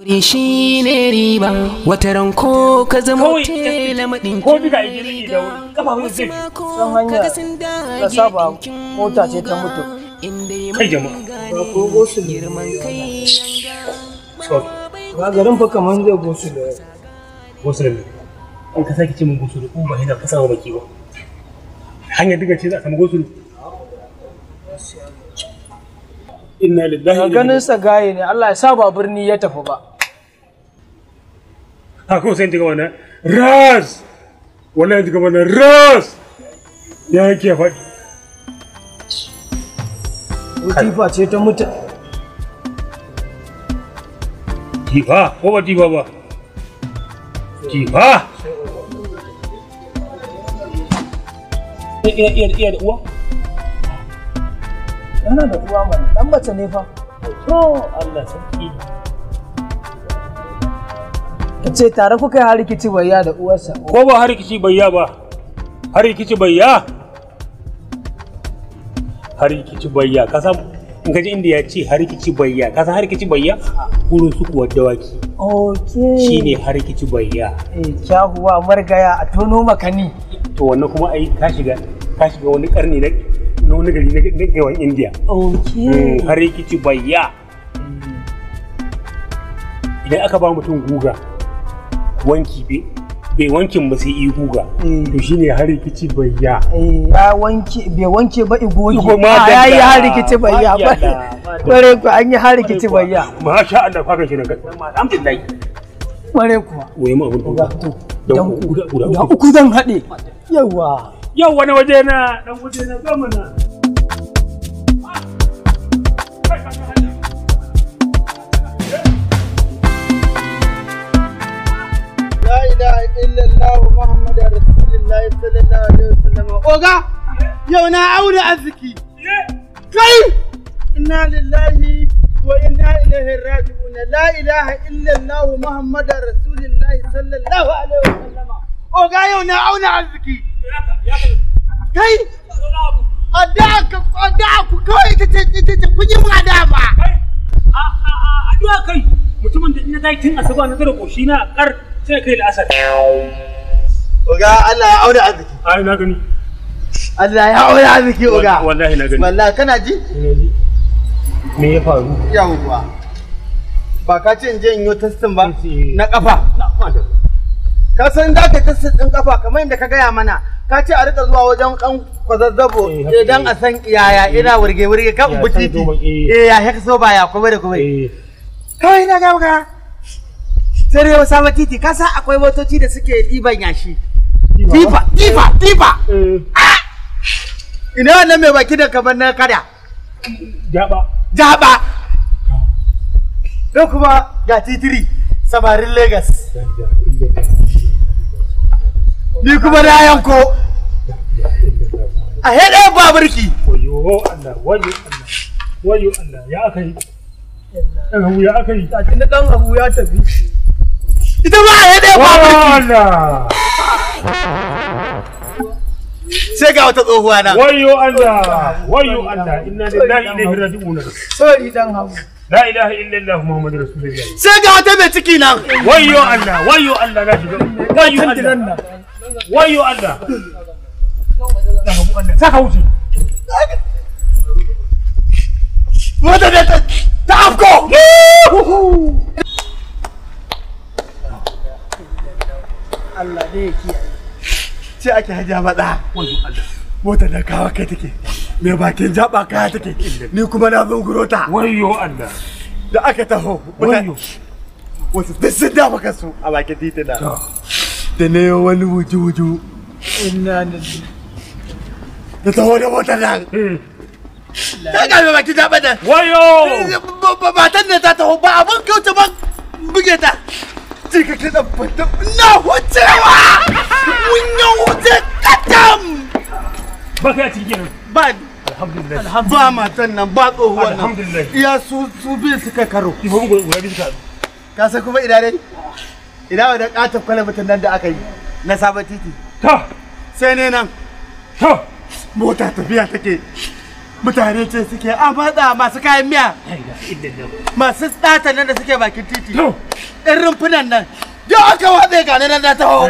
shi ne riba wata ranko ka zama tela maɗin ko duka yi da kafafun zai san hanya da saba mota ce ta mutu kai jama'a ba ko gosu girman kai ba garin fa kaman zai gosu da gosu da an ka sake ce mun gosu da ko ba yana fasa baki ba hanya duka ce za a samu gosu inna lillahi ganin sa gaye ne Allah ya sa ba birni ya tafi ba haka sai diga wannan ras wallahi diga wannan ras ya yake faɗi tifa ce ta mutu tifa ko ba tifa ba tifa iya da uwa yana da uwa mana dan mace ne fa to Allah sarki ka ce tare kuka yi harikici bayya da uwarsa ko ba harikici bayya ba harikici bayya harikici bayya ka san in ka ji inda ya ce harikici bayya ka san harikici bayya gurin su kuwa dawaki okay shine harikici bayya kyahuwa margaya a tono makani to wannan kuma ai ka shiga wani karni na wani gari na gawan India okay harikici bayya idan aka ba mutum guga wanki bai wankin ba sai yi guga to shine harikici bayya ya wanke bai wanke ba igogi ya yi harikici bayya ba kware ku an yi harikici bayya masha Allah ka gashi daga alhamdulillah kware kuwa waye mu abun da uku zan hade yawa na waje na dan waje na gama na la ilaha illallah muhammadar rasulullah sallallahu alaihi wasallam oga yau na aure arziki kai inna lillahi wa inna ilaihi raji'un la ilaha illallah muhammadar rasulullah sallallahu alaihi wasallam oga yau na aure arziki kai addu'a ku kawai ita ce kun yi mu adama addu'a kai mutumin da ina dai tun asuba na zara koshi na kar sai kai la'asar oga Allah ya aure arziki ai na gani Allah ya aure arziki oga wallahi na gani wallahi kana ji me ya faru yawwa ba ka ce in je in yi testin ba na kafa ka san da ka testin din kafa kamar yadda ka gaya mana ka ce a rika zuwa wajen kan kwazazzabo idan a san yaya ina wurge kan butiti ya haka so ba ya kuma da kuma kai na gauga sai dai wasa titi ka san akwai motoci da suke ɗiban yashi tifa ina wannan mai baki da kamar na kada jaba don kuma ga titiri samarin Legas. Ni kuma na yanko a haɗe baburki. Wayo Allah, ya aka yi. Ɗan abu ya aka yi. Na ɗan abu ya tafi. Ita ma a haɗe baburki. Sai ga wata tsohuwa na. Wayo Allah, inna lillahi wa inna ilaihi raji'un. Sorry dan hagu. La ilaha illallah Muhammadur Rasulullah. Sai ga wata mai ciki nan. Wayo Allah na shiga. Wayo Allah. Saka wuce. Wata da ta afko. Allah ne ya kiyaye. Ce ake haja maɗa. Wayo Allah. Mota da kawa kai take. Me bakin jaba kaya take. Ni kuma na zunguro ta. Wayo Allah. Da aka taho. Wayo. Wasu duk sun da maka su a bakin titina. Da ne wani wuju-wuju. Inna lillahi. Da taho da motar nan. Ta ga me bakin jaba da. Wayo. Matan da ta taho ba abin kauce ba buge ta. Jika kita fata na wucewa. Mun yi wuce katam. Ba kai a ciki kenan. Ba Alhamdulillah. ba matan nan ba tsohuwan nan. Alhamdulillah. Iya su biyu suka karo. Ifo mun guda biyu suka. Ka san kuma ina dai? Ina wa da katon kwalabatin nan da aka yi na sabon titi. Ta. Sai ne nan Ta. mota tafiya take. mutane ce suke a matsa masu kayan miya masu tsata nan da suke bakin titi ɗin rumfunan nan duk aka watsa gane nan da taho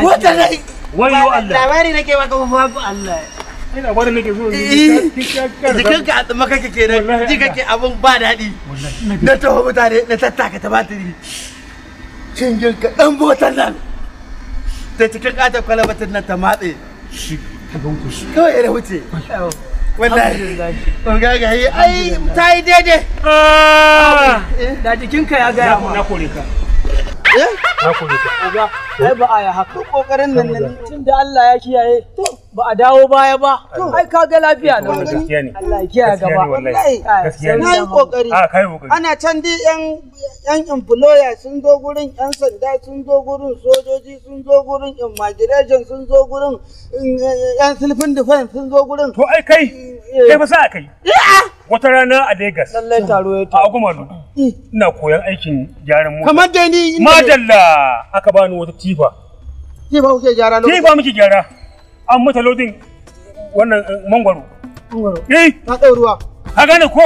wata rai wayo Allah labari nake maka babu Allah ina bari nake so jikinka a tsama kake kenan ji kake abun ba daɗi na taho mutane na tattaka ta batiri cingin ka ɗan botan nan da cikin ƙaton kwalabatin nan ta matse kawai ya wuce wallahi ga yi ai ta yi daidai da jikinka ya gaya ma na kore ka na kore ka ai ba a yi haka kokarin nan ne tunda Allah ya kiyaye to ba a dawo baya ba ai ka ga lafiya na gaskiya ne Allah ya kiyaye gaba wallahi gaskiya ne na yi kokari kai kokari ana can di yan employer sun zo gurin yan sanda sun zo gurin sojoji sun zo gurin immigration sun zo gurin yan sulfin defense sun zo gurin to ai kai ba sa kai wata rana a Lagos lallai taro ya a Agumalu ina koyan aikin gyaran mota kamar da ni madalla aka bani wata tifa kuke gyara lokacin tifa muke gyara an mata lodin wannan mangwaro na ɗauruwa ka gane ko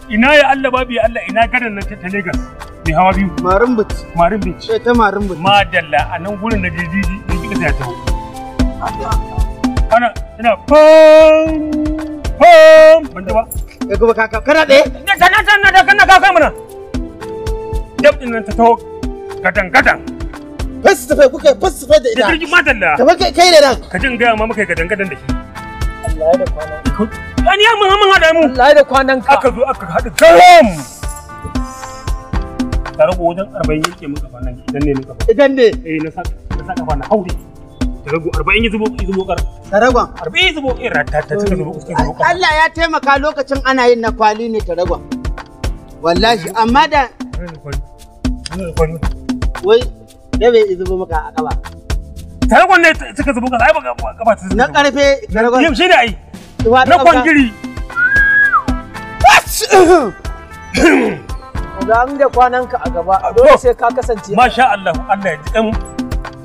ina ya Allah babu ya Allah ina gadan nan ta Lagos mai hawa biyu marin beach ta marin but madalla a nan gurin da jiji in kika ta ana ina pom ban ba ya kuma kaka kana ɗaya kana kaka mana dab din nan ta taho gadan fasifai da ita da jirgin madalla kamar kai da nan ka jin gaya ma muka yi gadan da shi Allah ya da kwanan an yi mun haɗa mu Allah ya da kwanan ka aka zo aka haɗu garam ka rago wajen 40 yake muka fa nan idan ne na saka fa na haure ka rago 40 yi zubo kar taragon 40 zubo ta suka zubo Allah ya taimaka lokacin ana yin na kwali ne taragon wallahi amma da wai da bai zubo maka a kaba taragon ne suka zubo ka ai ba kaba ta na karfe taragon yau shi ne ai na kwangiri ga an da kwananka a gaba dole sai ka kasance masha Allah Allah ya ji dan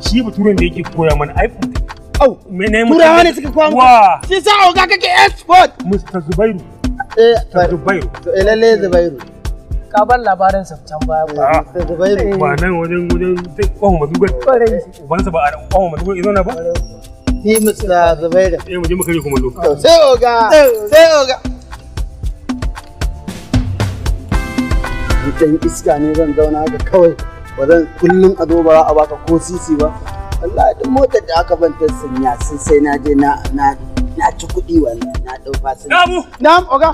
shi baturen da yake koya mana iPhone au turawa ne suka koya wa shi sa oga kake export Mr. Zubairu Zubairu to lalle Zubairu ka ban labarin sa can baya ba Mr. Zubairu ba nan wajen kwahon madugar ubansa ba a kwahon madugar izo na ba ni Mr. Zubairu mu je mu kare kuma lo sai oga dan iska ne zan zauna haka kawai ba zan kullum a zo ba a baka ko sisi ba wallahi duk motar da aka ban sanya sai na je na ci kuɗi wallahi na dau fasin Abu na'am oga